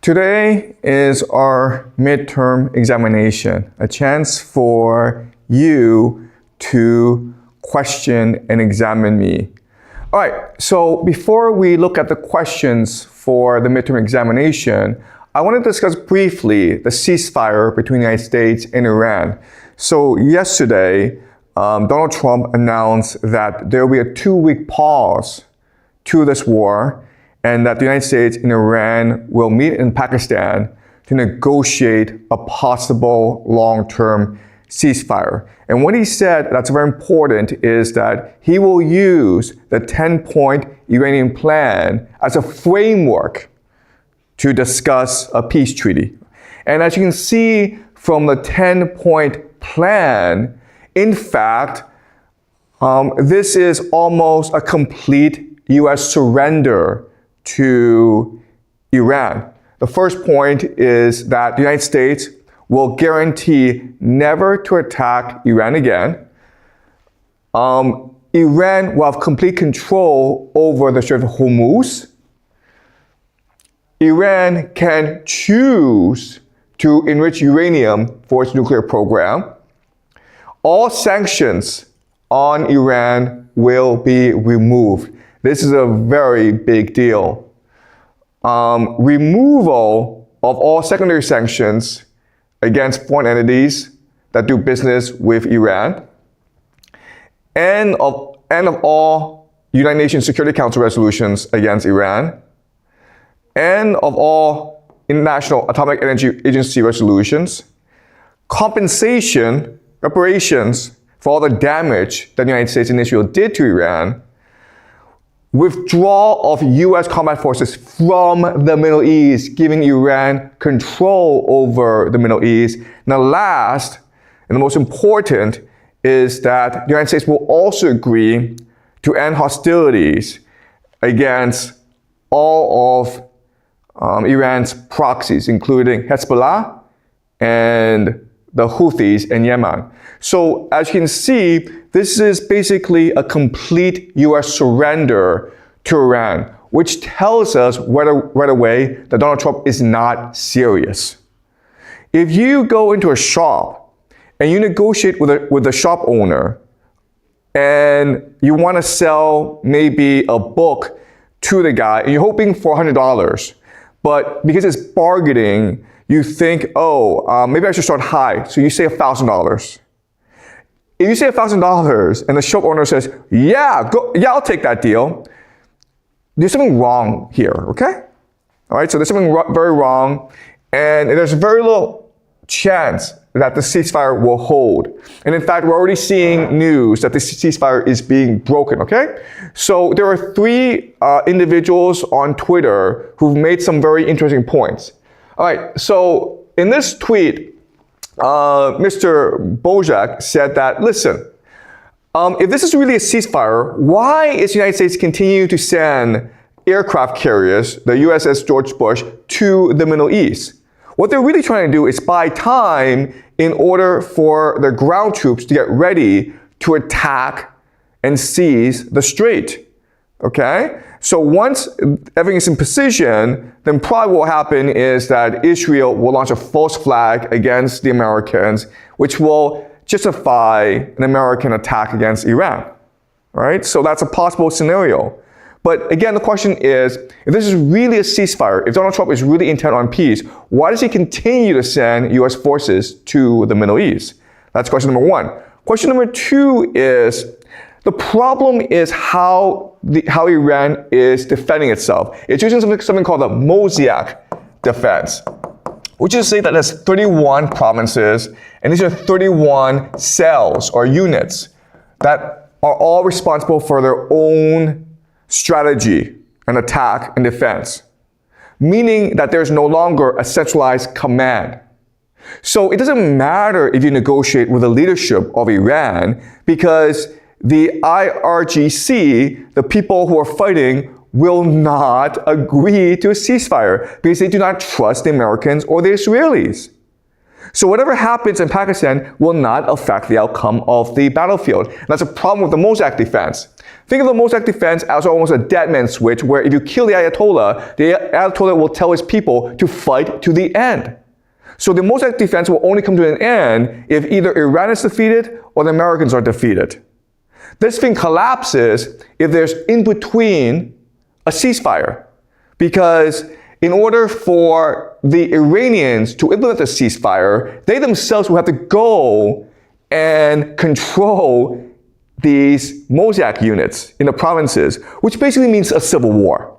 Today is our midterm examination, a chance for you to question and examine me. All right, so before we look at the questions for the midterm examination, I want to discuss briefly the ceasefire between the United States and Iran. So yesterday, Donald Trump announced that there will be a 2-week pause to this war and that the United States and Iran will meet in Pakistan to negotiate a possible long-term ceasefire. And what he said that's very important is that he will use the 10-point Iranian plan as a framework to discuss a peace treaty. And as you can see from the 10-point plan, in fact, this is almost a complete U.S. surrender to Iran. The first point is that the United States will guarantee never to attack Iran again. Iran will have complete control over the Strait of Hormuz. Iran can choose to enrich uranium for its nuclear program. All sanctions on Iran will be removed. This is a very big deal. Removal of all secondary sanctions against foreign entities that do business with Iran, and of all United Nations Security Council resolutions against Iran, and of all International Atomic Energy Agency resolutions, compensation, reparations for all the damage that the United States and Israel did to Iran, withdrawal of U.S. combat forces from the Middle East, giving Iran control over the Middle East. And the last, and the most important, is that the United States will also agree to end hostilities against all of Iran's proxies, including Hezbollah and the Houthis in Yemen. So as you can see, this is basically a complete U.S. surrender to Iran, which tells us right away that Donald Trump is not serious. If you go into a shop and you negotiate with the shop owner and you want to sell maybe a book to the guy and you're hoping for $100, but because it's bargaining, you think, maybe I should start high, so you say $1,000. If you say $1,000 and the shop owner says, yeah, I'll take that deal, there's something wrong here, okay? All right, so there's something very wrong, and there's very little chance that the ceasefire will hold. And in fact, we're already seeing news that the ceasefire is being broken, okay? So there are 3 individuals on Twitter who've made some very interesting points. All right, so in this tweet, Mr. Bojak said that, listen, if this is really a ceasefire, why is the United States continuing to send aircraft carriers, the USS George Bush, to the Middle East? What they're really trying to do is buy time in order for their ground troops to get ready to attack and seize the strait, okay? So once everything is in position, then probably what will happen is that Israel will launch a false flag against the Americans, which will justify an American attack against Iran, right? So that's a possible scenario. But again, the question is, if this is really a ceasefire, if Donald Trump is really intent on peace, why does he continue to send U.S. forces to the Middle East? That's question number 1. Question number 2 is, the problem is how Iran is defending itself. It's using something called the Mosaic defense, which is to say that there's 31 provinces, and these are 31 cells or units that are all responsible for their own strategy and attack and defense, meaning that there's no longer a centralized command. So it doesn't matter if you negotiate with the leadership of Iran, because the IRGC, the people who are fighting, will not agree to a ceasefire because they do not trust the Americans or the Israelis. So whatever happens in Pakistan will not affect the outcome of the battlefield. And that's a problem with the Mosaic defense. Think of the Mossack defense as almost a dead man switch, where if you kill the Ayatollah will tell his people to fight to the end. So the Mossack defense will only come to an end if either Iran is defeated or the Americans are defeated. This thing collapses if there's in between a ceasefire. Because in order for the Iranians to implement the ceasefire, they themselves will have to go and control these Mossack units in the provinces, which basically means a civil war.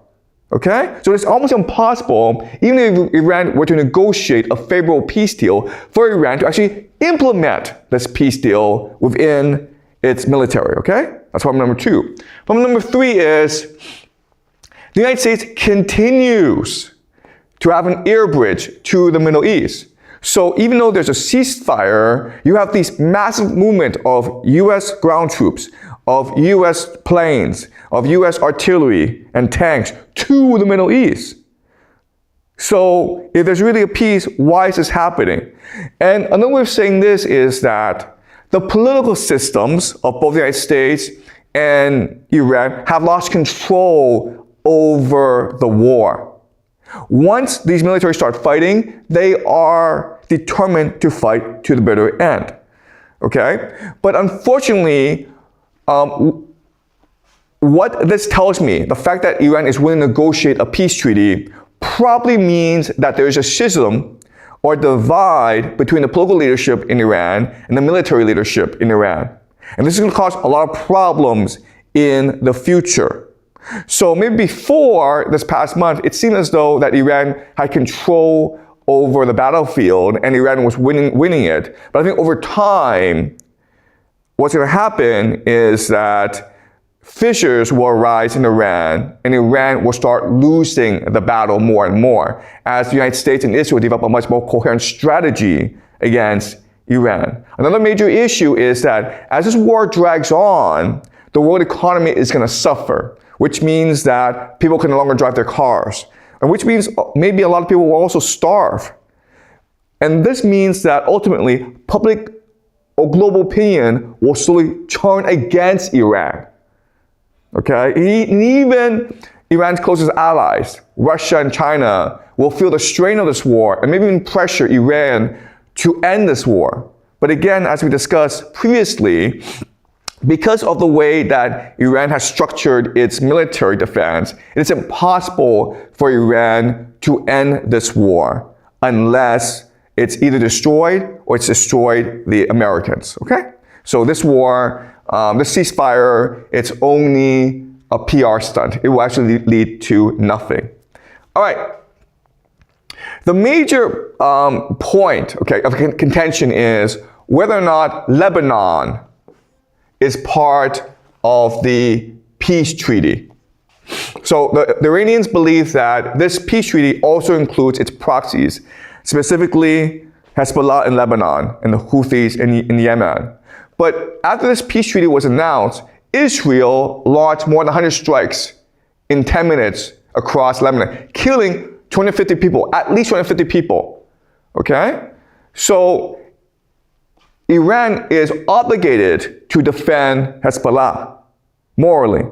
Okay? So it's almost impossible, even if Iran were to negotiate a favorable peace deal, for Iran to actually implement this peace deal within its military. Okay? That's problem number 2. Problem number 3 is the United States continues to have an air bridge to the Middle East. So even though there's a ceasefire, you have these massive movement of US ground troops, of US planes, of US artillery and tanks to the Middle East. So if there's really a peace, why is this happening? And another way of saying this is that the political systems of both the United States and Iran have lost control over the war. Once these militaries start fighting, they are determined to fight to the bitter end. Okay? But unfortunately, what this tells me, the fact that Iran is willing to negotiate a peace treaty, probably means that there is a schism or divide between the political leadership in Iran and the military leadership in Iran. And this is going to cause a lot of problems in the future. So maybe before this past month, it seemed as though that Iran had control over the battlefield and Iran was winning it. But I think over time, what's going to happen is that fissures will arise in Iran, and Iran will start losing the battle more and more as the United States and Israel develop a much more coherent strategy against Iran. Another major issue is that as this war drags on, the world economy is going to suffer, which means that people can no longer drive their cars, and which means maybe a lot of people will also starve. And this means that ultimately public or global opinion will slowly turn against Iran. Okay? And even Iran's closest allies, Russia and China, will feel the strain of this war and maybe even pressure Iran to end this war. But again, as we discussed previously, because of the way that Iran has structured its military defense, it is impossible for Iran to end this war unless it's either destroyed or it's destroyed the Americans, okay? So this war, this ceasefire, it's only a PR stunt. It will actually lead to nothing. All right. The major point, okay, of contention is whether or not Lebanon is part of the peace treaty. So the Iranians believe that this peace treaty also includes its proxies, specifically Hezbollah in Lebanon and the Houthis in Yemen. But after this peace treaty was announced, Israel launched more than 100 strikes in 10 minutes across Lebanon, killing 250 people, at least 250 people, okay? So Iran is obligated to defend Hezbollah morally.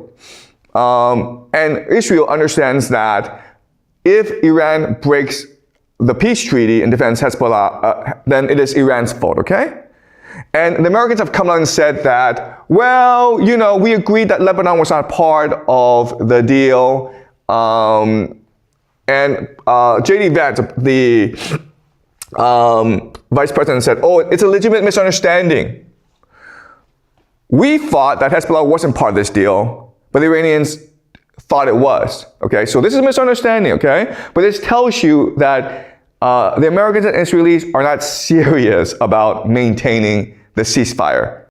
And Israel understands that if Iran breaks the peace treaty and defends Hezbollah, then it is Iran's fault, okay? And the Americans have come out and said that, well, you know, we agreed that Lebanon was not part of the deal. And J.D. Vance, the vice president, said, oh, it's a legitimate misunderstanding. We thought that Hezbollah wasn't part of this deal, but the Iranians thought it was. Okay, so this is a misunderstanding, okay? But this tells you that the Americans and Israelis are not serious about maintaining the ceasefire.